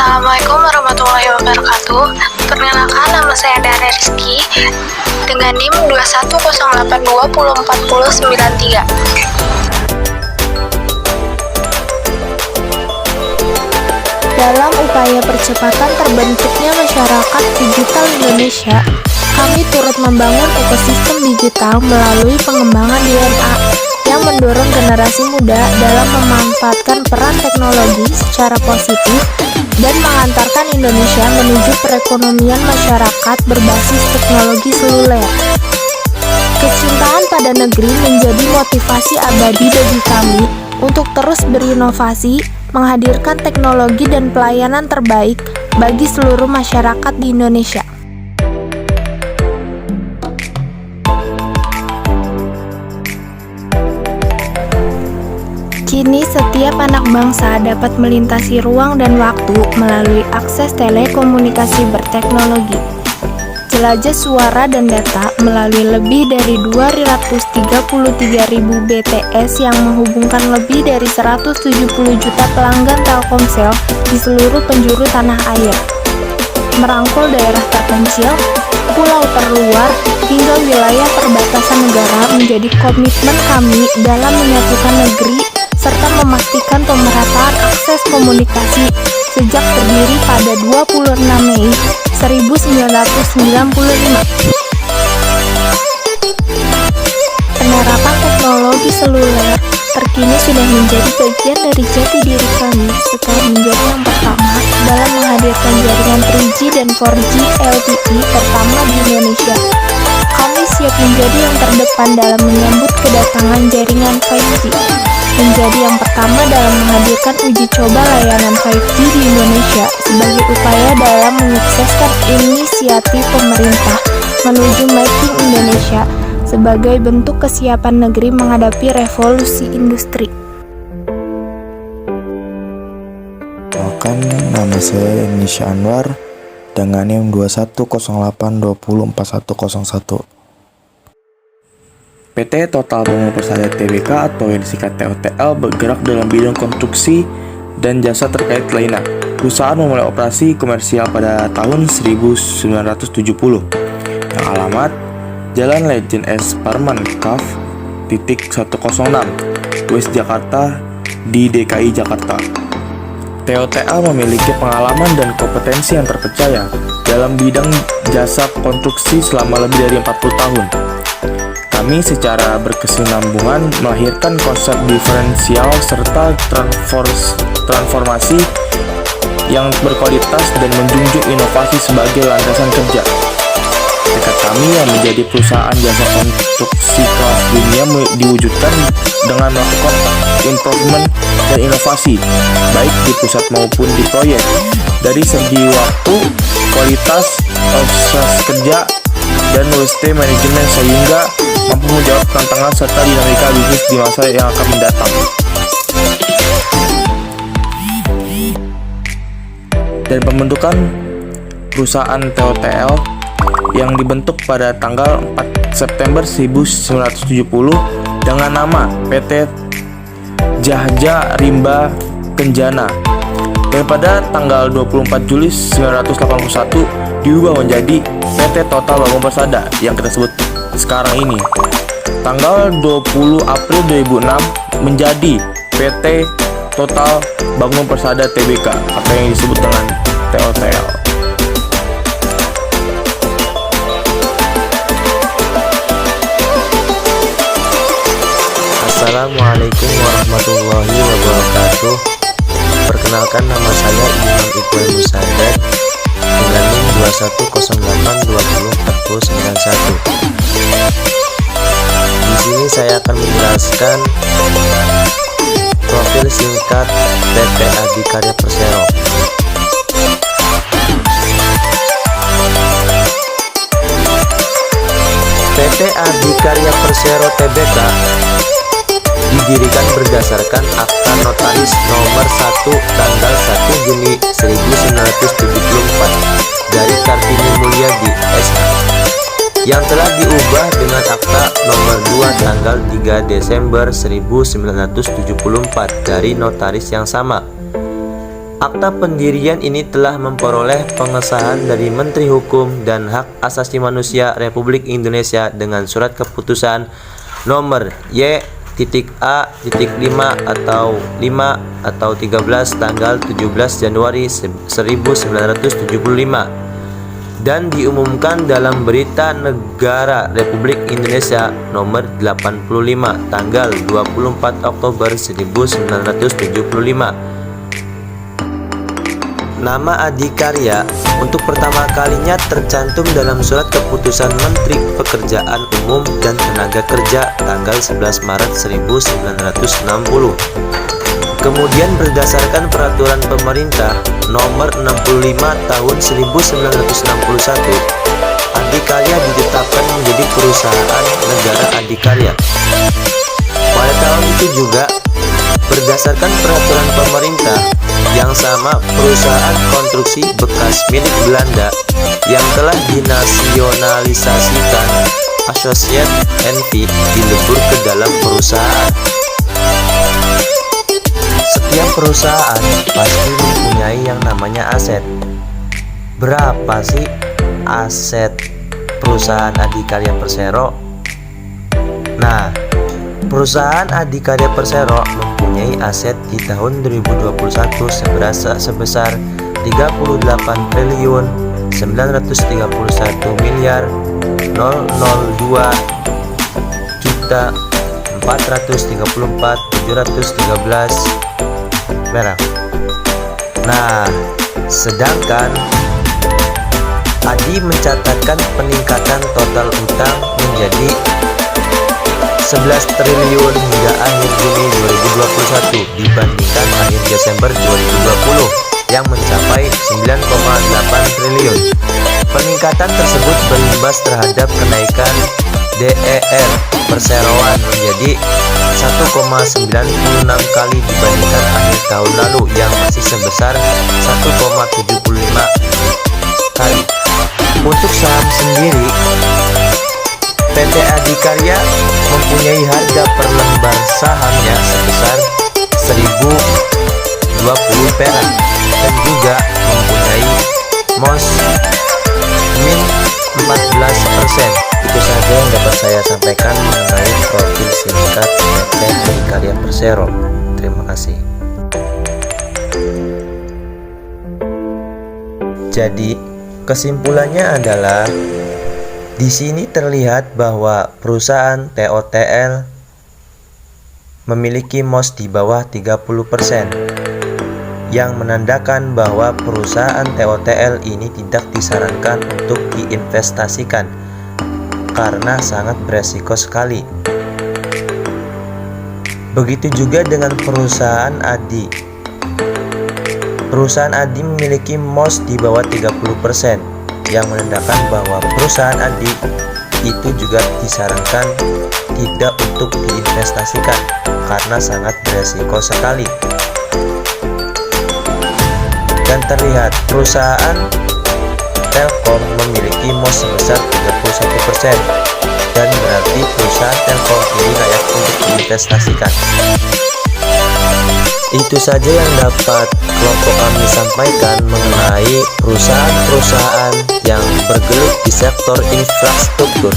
Assalamualaikum warahmatullahi wabarakatuh. Perkenalkan, nama saya Dara Rizky dengan NIM 21082404093. Dalam upaya percepatan terbentuknya masyarakat digital Indonesia, kami turut membangun ekosistem digital melalui pengembangan DNA yang mendorong generasi muda dalam memanfaatkan peran teknologi secara positif dan mengantarkan Indonesia menuju perekonomian masyarakat berbasis teknologi seluler. Kecintaan pada negeri menjadi motivasi abadi bagi kami untuk terus berinovasi, menghadirkan teknologi dan pelayanan terbaik bagi seluruh masyarakat di Indonesia. Kini setiap anak bangsa dapat melintasi ruang dan waktu melalui akses telekomunikasi berteknologi. Jelajah suara dan data melalui lebih dari 233.000 BTS yang menghubungkan lebih dari 170 juta pelanggan Telkomsel di seluruh penjuru tanah air. Merangkul daerah terpencil, pulau terluar, hingga wilayah perbatasan negara menjadi komitmen kami dalam menyatukan negeri serta memastikan pemerataan akses komunikasi sejak berdiri pada 26 Mei 1995. Penerapan teknologi seluler terkini sudah menjadi bagian dari jati diri kami setelah menjadi yang pertama dalam menghadirkan jaringan 3G dan 4G LTE pertama di Indonesia. Kami siap menjadi yang terdepan dalam menyambut kedatangan jaringan 5G. Menjadi yang pertama dalam menghadirkan uji coba layanan 5G di Indonesia sebagai upaya dalam menyukseskan inisiatif pemerintah menuju Making Indonesia sebagai bentuk kesiapan negeri menghadapi revolusi industri. Perkenalkan, nama saya Nisha Anwar dengan NIM 21082404101. PT Total Bangun Persada Tbk atau yang disingkat TOTL bergerak dalam bidang konstruksi dan jasa terkait lainnya. Perusahaan memulai operasi komersial pada tahun 1970 yang alamat Jalan Legend S. Parman Kaf, titik 106, West Jakarta di DKI Jakarta. TOTL memiliki pengalaman dan kompetensi yang terpercaya dalam bidang jasa konstruksi selama lebih dari 40 tahun. Kami secara berkesinambungan melahirkan konsep diferensial serta transformasi yang berkualitas dan menjunjung inovasi sebagai landasan kerja. Tekad kami yang menjadi perusahaan jasa konstruksi kelas dunia diwujudkan dengan melakukan improvement dan inovasi, baik di pusat maupun di proyek, dari segi waktu, kualitas, proses kerja, dan waste management sehingga mampu menjawab tantangan serta dinamika bisnis di masa yang akan mendatang. Dan pembentukan perusahaan TOTL yang dibentuk pada tanggal 4 September 1970 dengan nama PT Jahja Rimba Kenjana. Dan pada tanggal 24 Juli 1981 diubah menjadi PT Total Bangun Persada yang kita sebut sekarang ini. Tanggal 20 April 2006 menjadi PT Total Bangun Persada Tbk atau yang disebut dengan TOTL. Assalamualaikum warahmatullahi wabarakatuh. Perkenalkan, nama saya Imam Iqbal Musadad dengan NIM 21082404091. Di sini saya akan menjelaskan profil singkat PT Adikarya Persero. PT Adikarya Persero Tbk didirikan berdasarkan Akta Notaris Nomor 1 tanggal 1 Juni 1974 dari Kartini Mulyadi SH yang telah diubah dengan Akta Nomor 2 tanggal 3 Desember 1974 dari notaris yang sama. Akta pendirian ini telah memperoleh pengesahan dari Menteri Hukum dan Hak Asasi Manusia Republik Indonesia dengan surat keputusan nomor Y.A.5 atau 13 tanggal 17 Januari 1975 dan diumumkan dalam Berita Negara Republik Indonesia nomor 85 tanggal 24 Oktober 1975. Nama adikarya untuk pertama kalinya tercantum dalam surat keputusan Menteri Pekerjaan Umum dan Tenaga Kerja tanggal 11 Maret 1960. Kemudian berdasarkan peraturan pemerintah nomor 65 tahun 1961, adikarya ditetapkan menjadi perusahaan negara adikarya. Pada tahun itu juga, berdasarkan peraturan pemerintah yang sama, perusahaan konstruksi bekas milik Belanda yang telah dinasionalisasikan Associate NV dilebur ke dalam perusahaan. Setiap perusahaan pasti mempunyai yang namanya aset. Berapa sih aset perusahaan Adikarya Persero? Nah, perusahaan Adikarya Persero mempunyai aset di tahun 2021 sebesar 38 triliun 931 miliar 002 juta 434 713 perak. Nah, sedangkan Adi mencatatkan peningkatan total utang menjadi 11 triliun hingga akhir Juni 2021 dibandingkan akhir Desember 2020 yang mencapai 9,8 triliun. Peningkatan tersebut berimbas terhadap kenaikan DER perseroan menjadi 1,96 kali dibandingkan akhir tahun lalu yang masih sebesar 1,75 kali. Untuk saham sendiri, PT Adikarya mempunyai harga per lembar sahamnya sebesar 1020 perak dan juga mempunyai MOS min 14%. Itu saja yang dapat saya sampaikan mengenai profil singkat PT Adikarya Persero. Terima kasih. Jadi, kesimpulannya adalah di sini terlihat bahwa perusahaan TOTL memiliki MOS di bawah 30%, yang menandakan bahwa perusahaan TOTL ini tidak disarankan untuk diinvestasikan karena sangat beresiko sekali. Begitu juga dengan perusahaan ADI. Perusahaan ADI memiliki MOS di bawah 30%, yang menandakan bahwa perusahaan ADI itu juga disarankan tidak untuk diinvestasikan karena sangat beresiko sekali. Dan terlihat perusahaan Telkom memiliki MOS sebesar 31%, dan berarti perusahaan Telkom ini layak untuk diinvestasikan. Itu saja yang dapat kelompok kami sampaikan mengenai perusahaan-perusahaan yang bergelut di sektor infrastruktur.